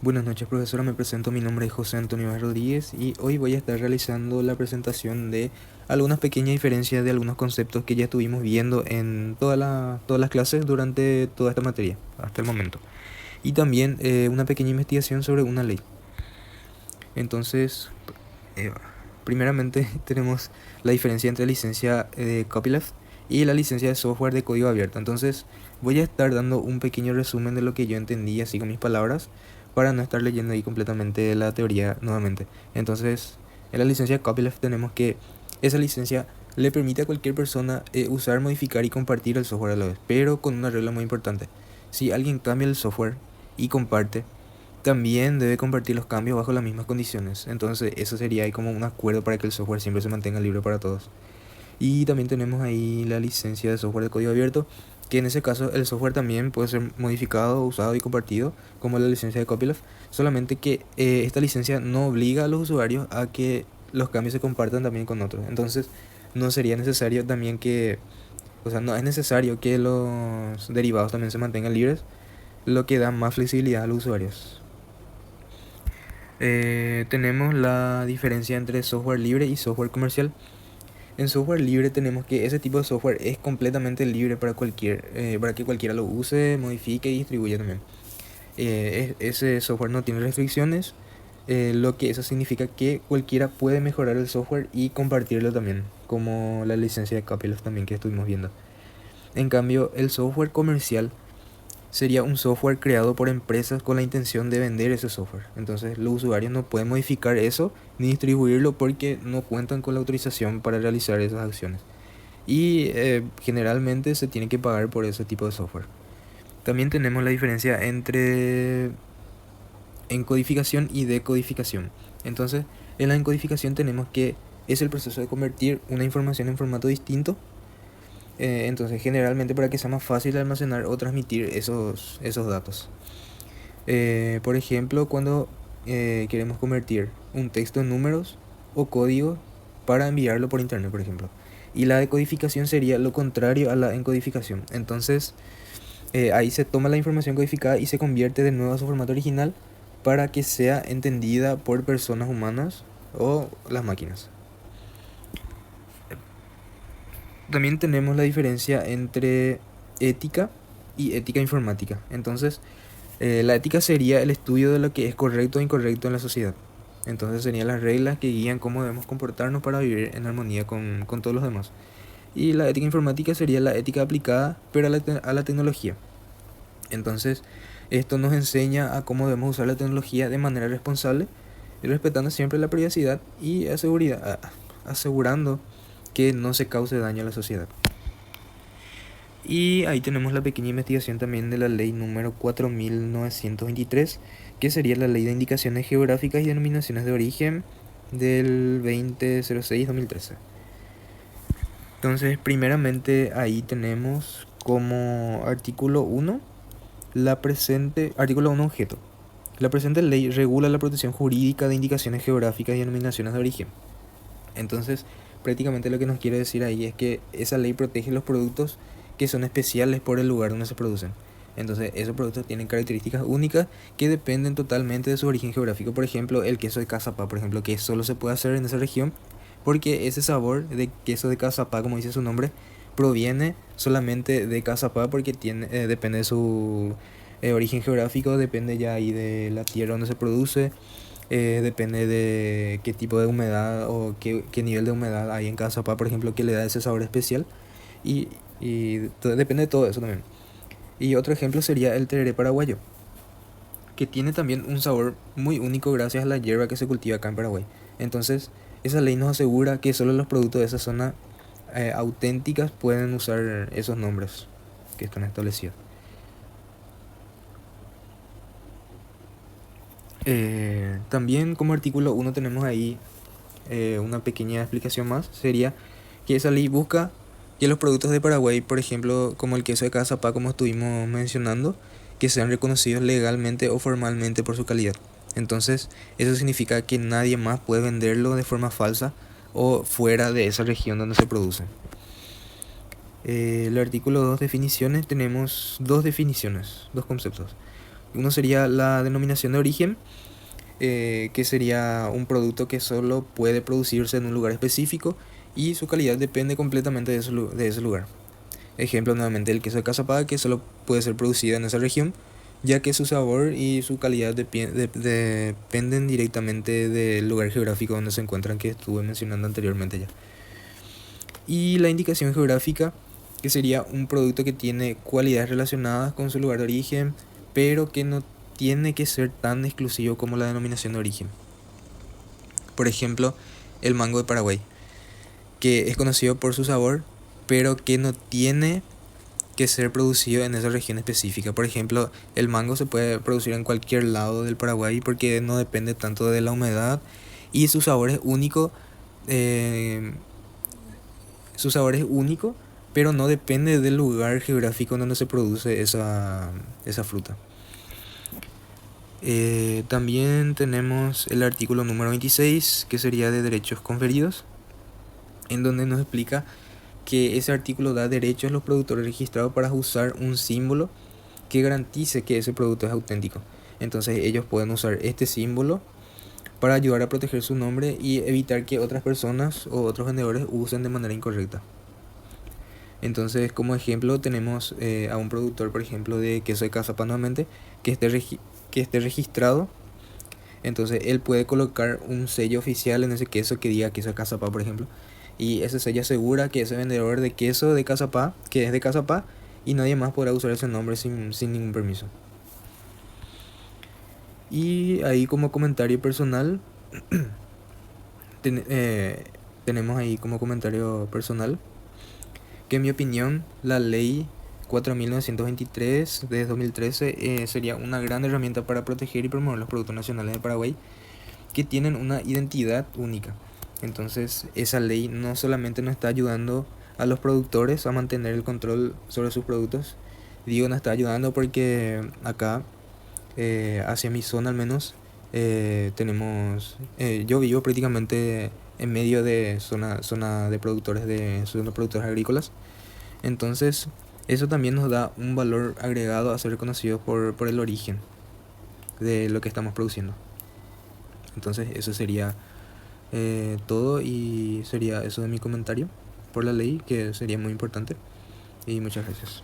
Buenas noches, profesora. Me presento. Mi nombre es José Antonio Vaz Rodríguez y hoy voy a estar realizando la presentación de algunas pequeñas diferencias de algunos conceptos que ya estuvimos viendo en todas las clases durante toda esta materia, hasta el momento. Y también una pequeña investigación sobre una ley. Entonces, eh, primeramente tenemos la diferencia entre la licencia de copyleft y la licencia de software de código abierto. Entonces, voy a estar dando un pequeño resumen de lo que yo entendí, así con mis palabras, para no estar leyendo ahí completamente la teoría nuevamente. Entonces, en la licencia de copyleft tenemos que esa licencia le permite a cualquier persona usar, modificar y compartir el software a la vez, pero con una regla muy importante. Si alguien cambia el software y comparte, también debe compartir los cambios bajo las mismas condiciones. Entonces, eso sería ahí como un acuerdo para que el software siempre se mantenga libre para todos. Y también tenemos ahí la licencia de software de código abierto, que en ese caso el software también puede ser modificado, usado y compartido, como la licencia de copyleft, solamente que esta licencia no obliga a los usuarios a que los cambios se compartan también con otros. Entonces, no sería necesario también no es necesario que los derivados también se mantengan libres, lo que da más flexibilidad a los usuarios. Tenemos la diferencia entre software libre y software comercial. En software libre tenemos que ese tipo de software es completamente libre para que cualquiera lo use, modifique y distribuya también. Ese software no tiene restricciones, lo que eso significa que cualquiera puede mejorar el software y compartirlo también, como la licencia de copyleft también que estuvimos viendo. En cambio, el software comercial sería un software creado por empresas con la intención de vender ese software. Entonces los usuarios no pueden modificar eso ni distribuirlo porque no cuentan con la autorización para realizar esas acciones. Y generalmente se tiene que pagar por ese tipo de software. También tenemos la diferencia entre encodificación y decodificación. Entonces, en la encodificación tenemos que es el proceso de convertir una información en formato distinto. Entonces, generalmente para que sea más fácil almacenar o transmitir esos datos. Por ejemplo, cuando queremos convertir un texto en números o código para enviarlo por internet, por ejemplo. Y la decodificación sería lo contrario a la encodificación. Entonces, ahí se toma la información codificada y se convierte de nuevo a su formato original para que sea entendida por personas humanas o las máquinas. También tenemos la diferencia entre ética y ética informática. Entonces, la ética sería el estudio de lo que es correcto o incorrecto en la sociedad. Entonces serían las reglas que guían cómo debemos comportarnos para vivir en armonía con todos los demás. Y la ética informática sería la ética aplicada, pero a la tecnología. Entonces, esto nos enseña a cómo debemos usar la tecnología de manera responsable, y respetando siempre la privacidad y asegurando que no se cause daño a la sociedad. Y ahí tenemos la pequeña investigación también de la ley número 4923, que sería la ley de indicaciones geográficas y denominaciones de origen del 2006-2013. Entonces, primeramente ahí tenemos como artículo 1, artículo 1 objeto. La presente ley regula la protección jurídica de indicaciones geográficas y denominaciones de origen. Entonces, prácticamente lo que nos quiere decir ahí es que esa ley protege los productos que son especiales por el lugar donde se producen. Entonces, esos productos tienen características únicas que dependen totalmente de su origen geográfico. Por ejemplo, el queso de Cazapá, por ejemplo, que solo se puede hacer en esa región porque ese sabor de queso de Cazapá, como dice su nombre, proviene solamente de Cazapá porque depende de su origen geográfico, depende ya ahí de la tierra donde se produce. Depende de qué tipo de humedad o qué nivel de humedad hay en cada sopa, por ejemplo, que le da ese sabor especial. Depende de todo eso también. Y otro ejemplo sería el tereré paraguayo, que tiene también un sabor muy único gracias a la hierba que se cultiva acá en Paraguay. Entonces, esa ley nos asegura que solo los productos de esa zona auténticas pueden usar esos nombres que están establecidos. También como artículo 1 tenemos ahí una pequeña explicación más. Sería que esa ley busca que los productos de Paraguay, por ejemplo, como el queso de Cazapá, como estuvimos mencionando, que sean reconocidos legalmente o formalmente por su calidad. Entonces, eso significa que nadie más puede venderlo de forma falsa o fuera de esa región donde se produce. El artículo 2, definiciones, tenemos dos definiciones, dos conceptos. Uno sería la denominación de origen, que sería un producto que solo puede producirse en un lugar específico y su calidad depende completamente de ese lugar. Ejemplo nuevamente el queso de Cazapá, que solo puede ser producido en esa región, ya que su sabor y su calidad dependen directamente del lugar geográfico donde se encuentran, que estuve mencionando anteriormente ya. Y la indicación geográfica, que sería un producto que tiene cualidades relacionadas con su lugar de origen, pero que no tiene que ser tan exclusivo como la denominación de origen. Por ejemplo, el mango de Paraguay, que es conocido por su sabor, pero que no tiene que ser producido en esa región específica. Por ejemplo, el mango se puede producir en cualquier lado del Paraguay porque no depende tanto de la humedad y su sabor es único. eh, Su sabor es único, pero no depende del lugar geográfico donde se produce esa fruta. También tenemos el artículo número 26, que sería de derechos conferidos, en donde nos explica que ese artículo da derechos a los productores registrados para usar un símbolo que garantice que ese producto es auténtico. Entonces ellos pueden usar este símbolo para ayudar a proteger su nombre y evitar que otras personas o otros vendedores usen de manera incorrecta. Entonces, como ejemplo, tenemos a un productor, por ejemplo, de queso de Cazapá nuevamente, que esté registrado. Entonces, él puede colocar un sello oficial en ese queso que diga queso de Cazapá, por ejemplo. Y ese sello asegura que ese vendedor de queso de Cazapá, que es de Cazapá, y nadie más podrá usar ese nombre sin ningún permiso. Y ahí como comentario personal, tenemos ahí como comentario personal que en mi opinión la ley 4.923 de 2013 sería una gran herramienta para proteger y promover los productos nacionales de Paraguay que tienen una identidad única. Entonces esa ley no solamente nos está ayudando a los productores a mantener el control sobre sus productos, digo nos está ayudando porque acá, hacia mi zona al menos, yo vivo prácticamente en medio de zona de productores agrícolas. Entonces, eso también nos da un valor agregado a ser reconocidos por el origen de lo que estamos produciendo. Entonces, eso sería todo y sería eso de mi comentario por la ley, que sería muy importante. Y muchas gracias.